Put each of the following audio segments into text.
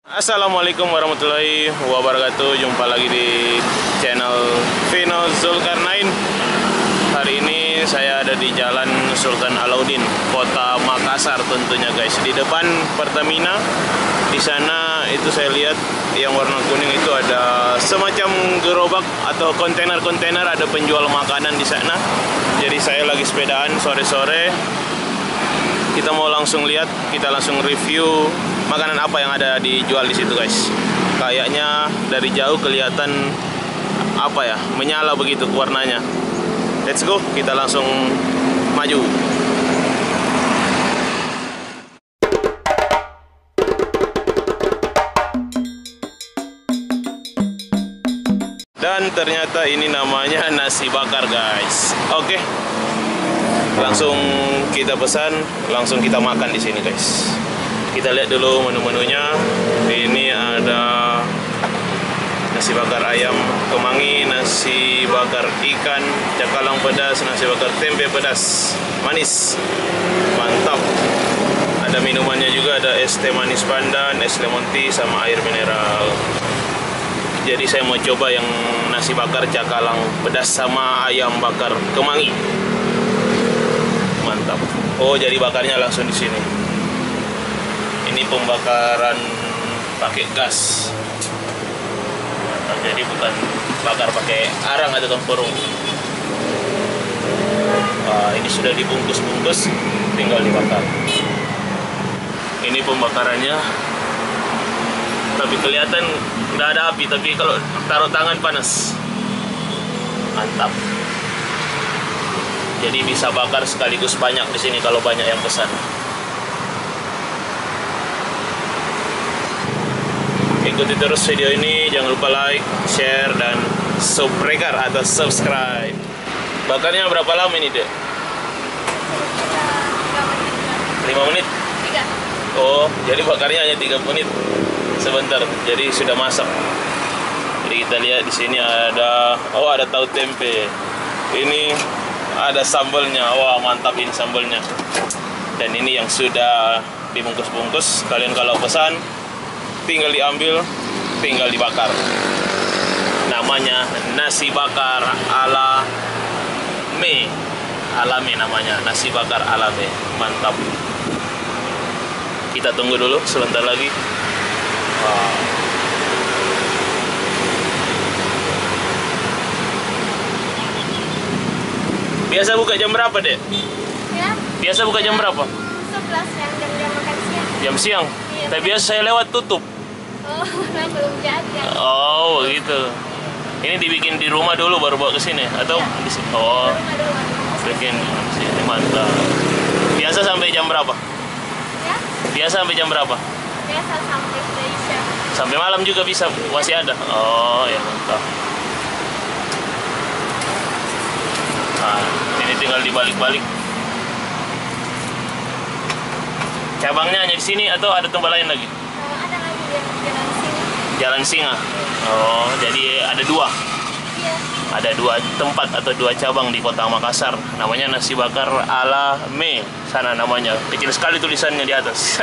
Assalamualaikum warahmatullahi wabarakatuh. Jumpa lagi di channel Vino Zulkarnain. Hari ini saya ada di Jalan Sultan Alauddin, Kota Makassar tentunya guys. Di depan Pertamina. Di sana itu saya lihat yang warna kuning itu ada semacam gerobak atau kontainer-kontainer, ada penjual makanan di sana. Jadi saya lagi sepedaan sore-sore. Kita mau langsung lihat, kita langsung review makanan apa yang ada dijual di situ guys. Kayaknya dari jauh kelihatan apa ya, menyala begitu warnanya. Let's go, kita langsung maju. Dan ternyata ini namanya nasi bakar guys. Oke. Langsung kita pesan, langsung kita makan di sini guys. Kita lihat dulu menu-menunya. Ini ada nasi bakar ayam kemangi, nasi bakar ikan cakalang pedas, nasi bakar tempe pedas manis. Mantap. Ada minumannya juga, ada es teh manis pandan, es lemon tea sama air mineral. Jadi saya mau coba yang nasi bakar cakalang pedas sama ayam bakar kemangi. Mantap. Oh, jadi bakarnya langsung di sini. Ini pembakaran pakai gas. Mantap. Jadi bukan bakar pakai arang atau tempurung. Ini sudah dibungkus-bungkus, tinggal dibakar. Ini pembakarannya. Tapi kelihatan nggak ada api, tapi kalau taruh tangan panas. Mantap. Jadi bisa bakar sekaligus banyak di sini kalau banyak yang pesan. Ikuti terus video ini, jangan lupa like, share, dan subscribe atau subscribe. Bakarnya berapa lama ini, Dek? 5 menit? 3. Oh, jadi bakarnya hanya 3 menit. Sebentar, jadi sudah masak. Jadi kita lihat di sini ada, ada tahu tempe. Ini ada sambalnya. Wah, mantap ini sambalnya. Dan ini yang sudah dibungkus-bungkus. Kalian kalau pesan tinggal diambil, tinggal dibakar. Namanya nasi bakar ala me. Ala me namanya, nasi bakar ala me. Mantap. Kita tunggu dulu sebentar lagi. Wow. Biasa buka jam berapa, Dek? Ya? Biasa buka jam berapa? 11 yang jam makan siang. Jam siang? Iya. Tapi biasa saya lewat tutup. Oh, belum jadi. Oh, begitu. Ini dibikin di rumah dulu baru bawa ke sini atau Ya. di sini? Oh, bikin di sini. Mantap. Biasa sampai jam berapa? Ya? Biasa sampai jam berapa? Biasa sampai Indonesia. Sampai malam juga bisa, masih ada. Oh, ya mantap. Nah, ini tinggal dibalik-balik. Cabangnya hanya di sini atau ada tempat lain lagi? Ada lagi yang jalan sini. Jalan Singa. Oh, jadi ada 2. Iya. Ada 2 tempat atau 2 cabang di Kota Makassar. Namanya nasi bakar ala me. Sana namanya. Kecil sekali tulisannya di atas.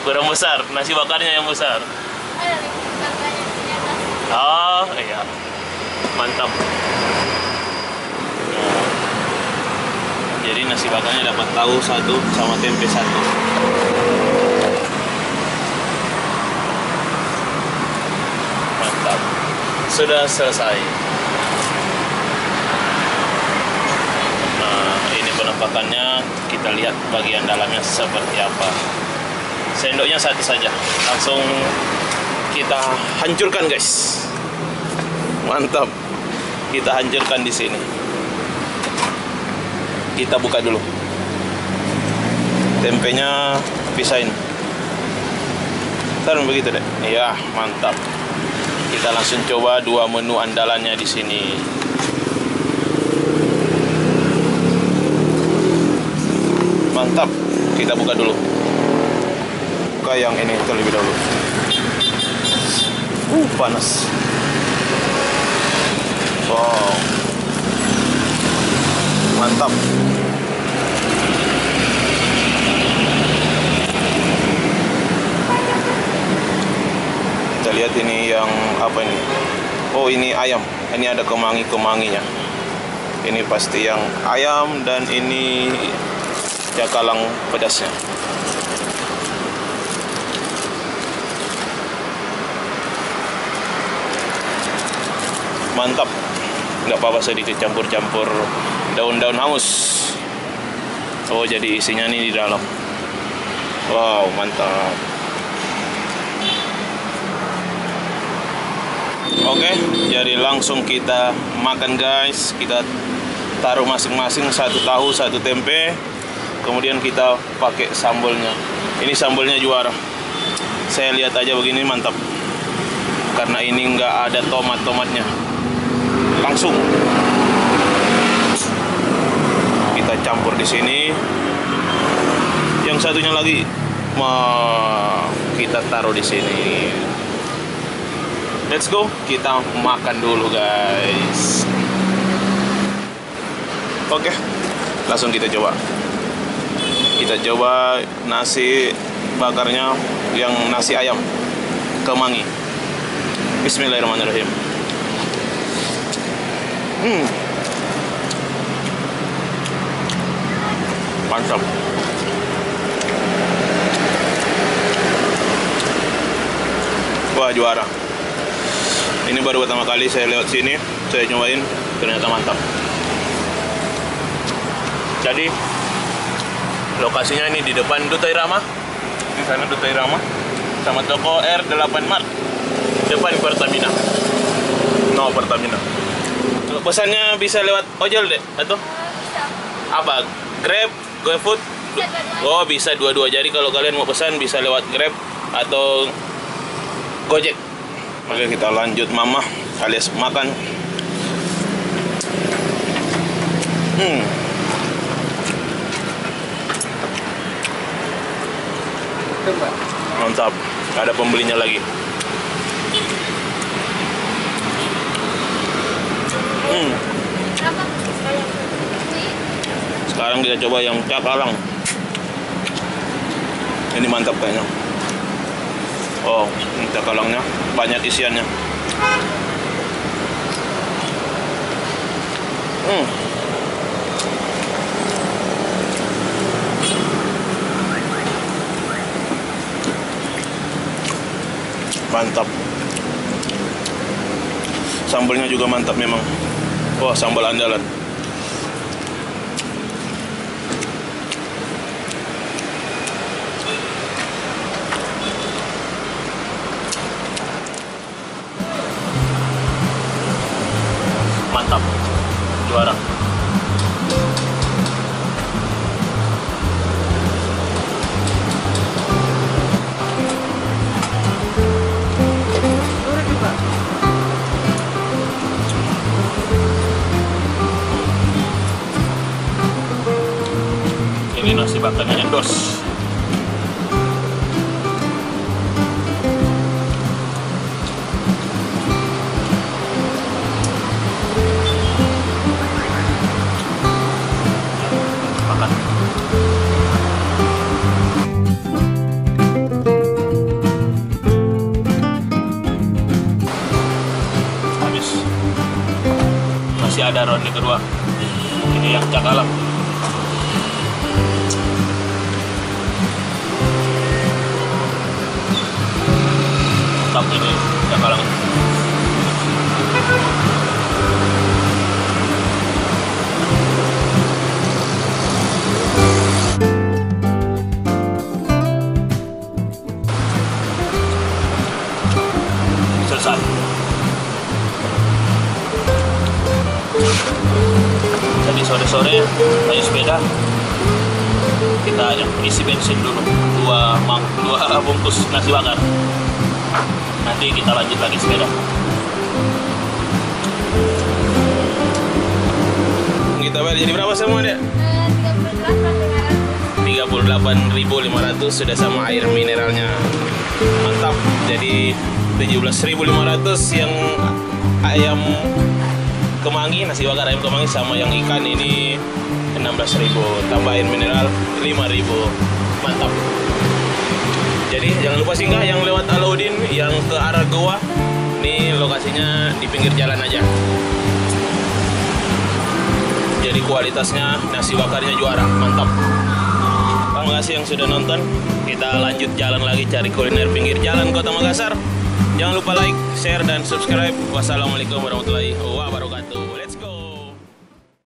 Kurang besar. Nasi bakarnya yang besar. Ada lagi banyak di atas. Oh, iya. Mantap. Jadi nasi bakarnya dapat tahu 1 sama tempe 1. Mantap. Sudah selesai. Nah, ini penampakannya. Kita lihat bagian dalamnya seperti apa. Sendoknya 1 saja. Langsung kita hancurkan, guys. Mantap. Kita hancurkan di sini. Kita buka dulu. Tempenya pisahin. Taruh begitu, Dek. Iya, mantap. Kita langsung coba 2 menu andalannya di sini. Mantap. Kita buka dulu. Buka yang ini terlebih dahulu. Panas. Wow. Mantap. Kita lihat ini yang apa ini? Oh, ini ayam. Ini ada kemangi-kemanginya. Ini pasti yang ayam, dan ini cakalang pedasnya. Mantap. Nggak apa-apa sedikit campur-campur daun-daun hangus. Oh, jadi isinya nih di dalam. Wow, mantap. Oke, jadi langsung kita makan guys. Kita taruh masing-masing satu tahu, satu tempe. Kemudian kita pakai sambalnya. Ini sambalnya juara. Saya lihat aja begini mantap. Karena ini nggak ada tomat-tomatnya. Langsung kita campur di sini. Yang satunya lagi kita taruh di sini. Let's go, kita makan dulu guys. Oke, langsung kita coba. Kita coba nasi bakarnya yang nasi ayam kemangi. Bismillahirrahmanirrahim. Mantap. Wah, juara. Ini baru pertama kali saya lewat sini, saya nyobain, ternyata mantap. Jadi lokasinya ini di depan Duta Irama. Di sana Duta Irama sama toko R8 Mart. Depan Pertamina. No, Pertamina. Pesannya bisa lewat ojol deh atau Bisa. apa? Grab, GoFood? Bisa dua-duanya. Oh, bisa dua-dua. Jadi kalau kalian mau pesan bisa lewat Grab atau Gojek. Oke, kita lanjut mama alias makan. Mantap. Ada pembelinya lagi. Berapa? Sekarang kita coba yang cakalang. Ini mantap kayaknya. Oh, ini cakalangnya banyak isiannya. Mantap. Sambalnya juga mantap memang. Wah, sambal andalan. Mantap, juara. Ini nasi bakarnya endos. Masih ada ronde kedua. Ini yang cakalang. Mantap ini cakalang. Selesai. Jadi sore-sore naik sepeda kita isi bensin dulu dua bungkus nasi bakar, nanti kita lanjut lagi sepeda. Kita bayar jadi berapa semua deh? 38.500 sudah sama air mineralnya. Mantap. Jadi 17.500 yang ayam kemangi, nasi bakar ayam kemangi, sama yang ikan ini 16.000, tambah air mineral 5.000. Mantap. Jadi jangan lupa singgah yang lewat Alauddin yang ke arah Goa. lokasinya di pinggir jalan aja. Jadi kualitasnya nasi bakarnya juara, mantap. Terima kasih yang sudah nonton. Kita lanjut jalan lagi cari kuliner pinggir jalan Kota Makassar. Jangan lupa like, share, dan subscribe. Wassalamualaikum warahmatullahi wabarakatuh. Let's go.